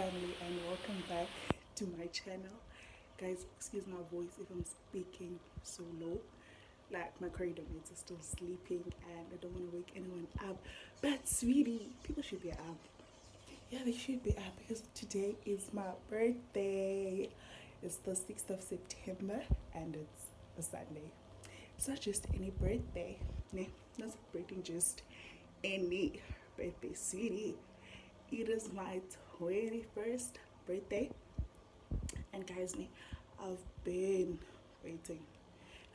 family, and welcome back to my channel. Guys, excuse my voice if I'm speaking so low. Like my corridor mates are still sleeping and I don't want to wake anyone up. But sweetie, people should be up. Yeah, they should be up because today is my birthday. It's the 6th of September and it's a Sunday. It's not just any birthday. Nah, not celebrating just any birthday, sweetie. It is my 21st birthday, and guys, I've been waiting.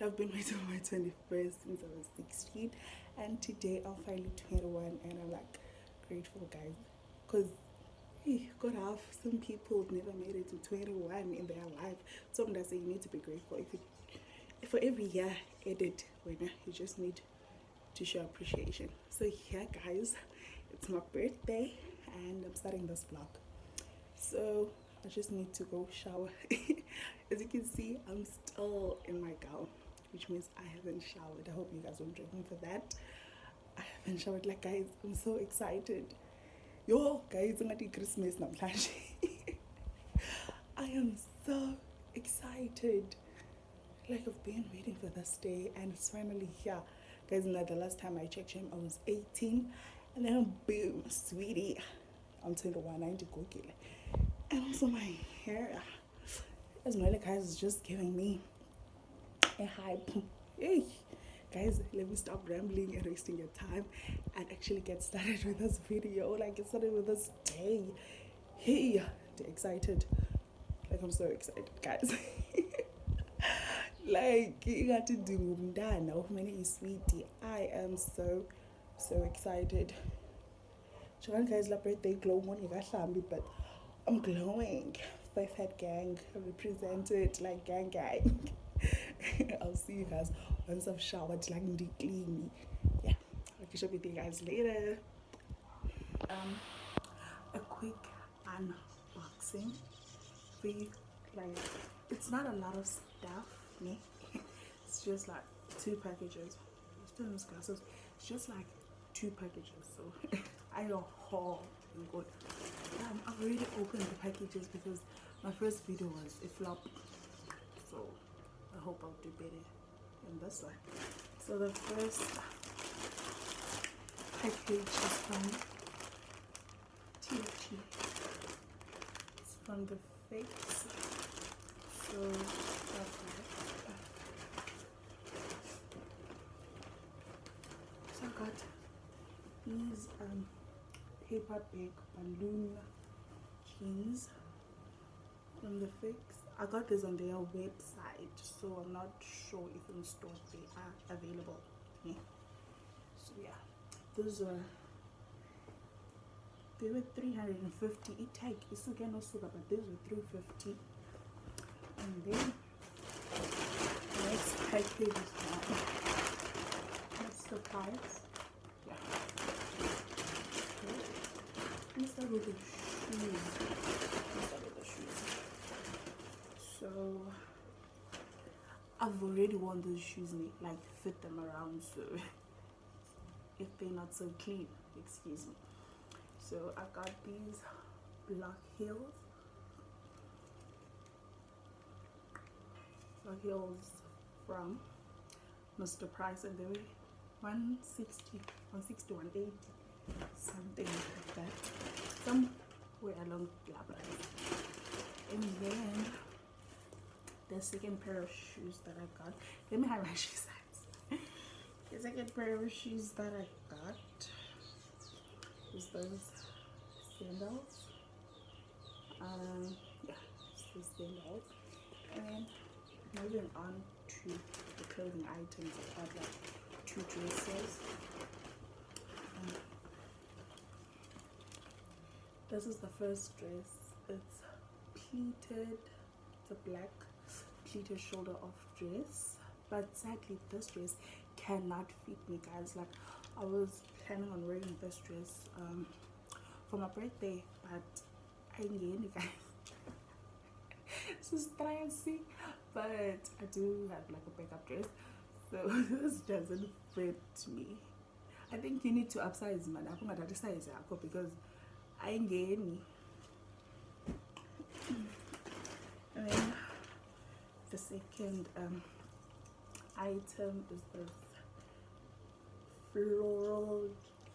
I've been waiting for my 21st since I was 16, and today I'm finally 21, and I'm like grateful, guys, because God have some people never made it to 21 in their life. So I'm gonna say you need to be grateful. If for every year added, you just need to show appreciation. So yeah, guys, it's my birthday and I'm starting this vlog. So I just need to go shower. As you can see, I'm still in my gown, which means I haven't showered. I hope you guys won't judge me for that. I haven't showered. Like, guys, I'm so excited. Yo, guys, I'm at Christmas now. I am so excited. Like, I've been waiting for this day and it's finally here. Guys, now the last time I checked him, I was 18. And then boom, sweetie, I'm 21, I need to go get it. And also my hair, as my guys is just giving me a hype. Hey, guys, let me stop rambling and wasting your time and actually get started with this video. Like, get started with this day. Hey, excited. Like, I'm so excited, guys. Like, you got to do that now. Many sweetie. I am so excited. Sure, guys, la birthday glow money but I'm glowing. Five Head Gang represented, like gang. I'll see you guys once I've showered, like clean. Yeah, I'll show with you guys later. A quick unboxing. Like, it's not a lot of stuff, me. It's just like two packages. Still in those glasses. It's just like two packages. So I don't haul good. I've already opened the packages because my first video was a flop. So I hope I'll do better in this one. So the first package is from TFG. It's from the Fakes. So that's it. So I got these paper bag balloon jeans from the Fix. I got this on their website, so I'm not sure if in store they are available. Yeah. So yeah, those were, they were 350. It take it's again no sugar, but these were 350. And then the next package is now. That's the price. Yeah. Let's start with the shoes. So I've already worn those shoes, like fit them around, so if they're not so clean, excuse me. So I got these black heels. From Mr. Price, and they were 160, 180, something like that. Somewhere along the line. And then the second pair of shoes that I got. Let me have my shoe size. The second pair of shoes that I got is those sandals. Yeah, it's those sandals. And then moving on to the clothing items, I got like two dresses. This is the first dress. It's pleated. It's a black pleated shoulder off dress, but sadly this dress cannot fit me, guys. Like, I was planning on wearing this dress for my birthday, but I ain't getting it, guys. This is stressing, but I do have like a backup dress, so this doesn't fit me. I think you need to upsize, man. I'm gonna size because I ain't getting second item is this floral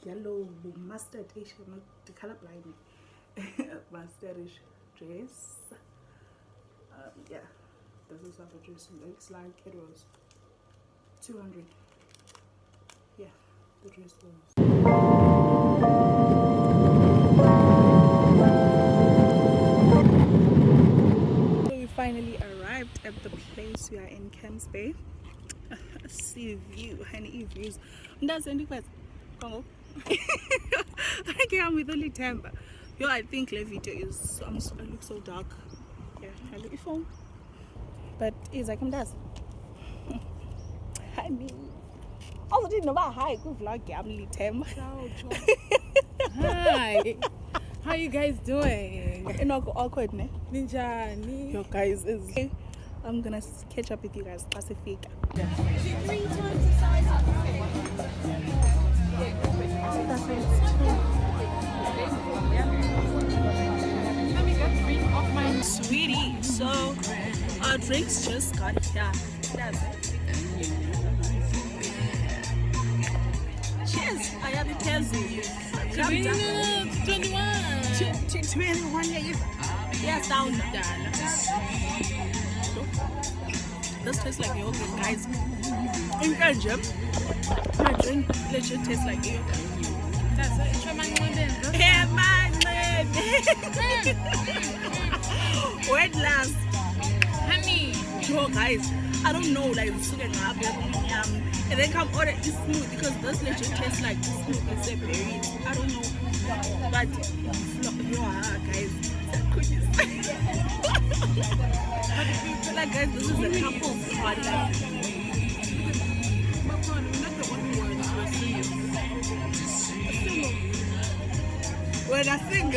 yellow mustardish, not the color blind mustardish dress. Yeah, this is how the dress looks like. It was 200. Yeah, the dress was. So we finally arrived at the place. We are in Camps Bay. Sea view, honey views. That's any first. Congo. Okay, I'm with only temper. Yo, I think the video is. I look so dark. Yeah, I look phone. But it's like I'm does. Honey. Also didn't know about hi. Good vlog. I'm only temper. Hi. How you guys doing? Not awkward, ne? Ninja. Yo, guys, is. I'm gonna catch up with you guys. Pacific. Yeah. 3 times the size of Let me get 3 off my Sweetie, so our drinks just got here. That's it. Cheers! I have a Tezu. 21 years. Yes, down. This tastes like yogurt, guys. In Belgium, my drink legit tastes like yogurt. That's it. Try my one. Hey, man. Wait last. Honey. Yo, guys, I don't know, like, and then come order is smooth because this legit tastes like smooth and say berries. I don't know, but yo, guys, cookies. Like, guys, this is a couple's party. When I sing, Me.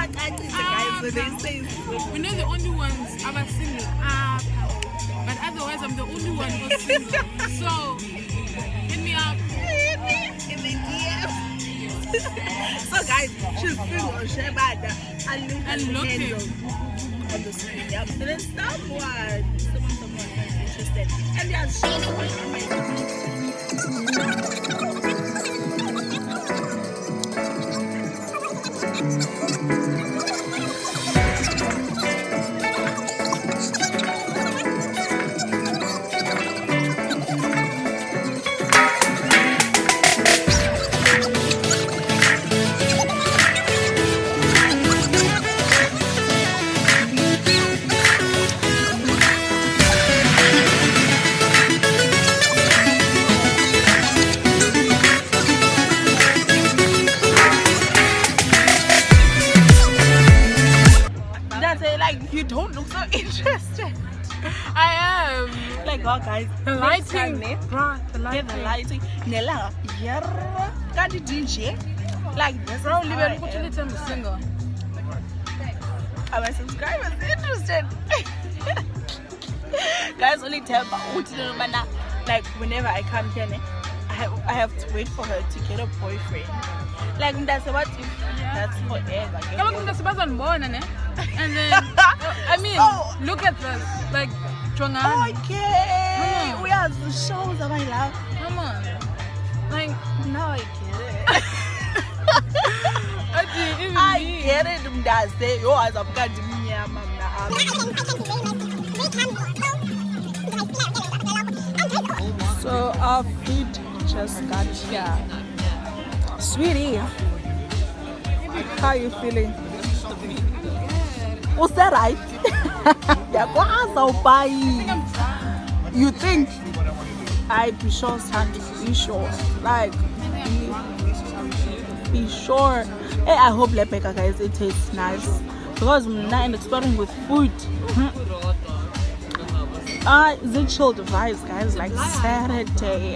guys, when they say We're not the only ones I'm single. But otherwise, I'm the only one who's single. So, hit me up. in the DM. So, guys, she's single, she's bad. And look him. On the screen, yeah. And then someone that's interested. And they are so you don't look so interested. I am. Like, oh, guys, The lighting. Bruh, the yeah, the lighting. Nella, yeah, got the DJ. Like, this Bro, is leave how it. I Put am. it on the single. Are my subscribers interested? Guys, only tell me, like, whenever I come here, I have to wait for her to get a boyfriend. Like, that's what if that's forever. And then, I mean, look at this. Like, Jongan. Okay, we are the shows of my love. Come on. Like, Now I get it. even I me. get it. Mdaze, yo, as I'm going to be So our food just got here. Sweetie, how are you feeling? Was that right? You think? I be sure, Sandy. Be sure. Like, be sure. Hey, I hope Lepeka, guys, it tastes nice. Because I'm not exploring with food. Is it chill vibes, guys? Like Saturday.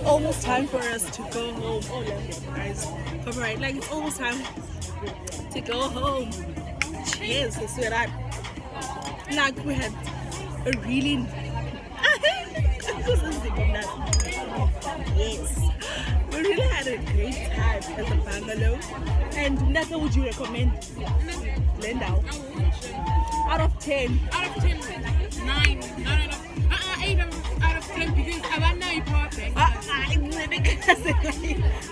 Almost time for us to go home. Oh, yeah, guys. Alright, like it's almost time to go home. Cheers, let's do that. Like we had a really yes, we really had a great time at the bungalow. And Nasa, would you recommend Lendau? Out of 10. Out of 10, 9. No. 8 out of 10 because I want now power bank.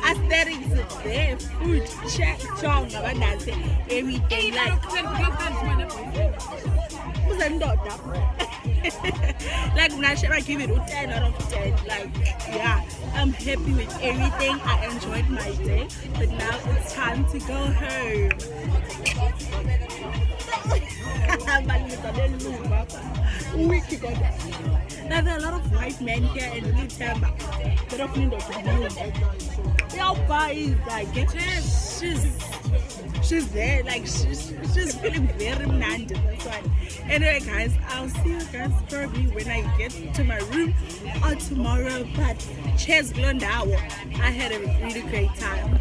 Aesthetics there, food, check, chong, everything. 8 out of 10 because that's my boyfriend. Who's a daughter? Like Nasha, I give it a 10 out of 10. Like, yeah, I'm happy with everything. I enjoyed my day, but now it's time to go home. Now there are a lot of white men here in Litamba. They don't need to move. Your bar is like, she's there, like she's feeling very mad. That's why. Anyway, guys, I'll see you guys probably when I get to my room or tomorrow. But cheers, Glondao. I had a really great time.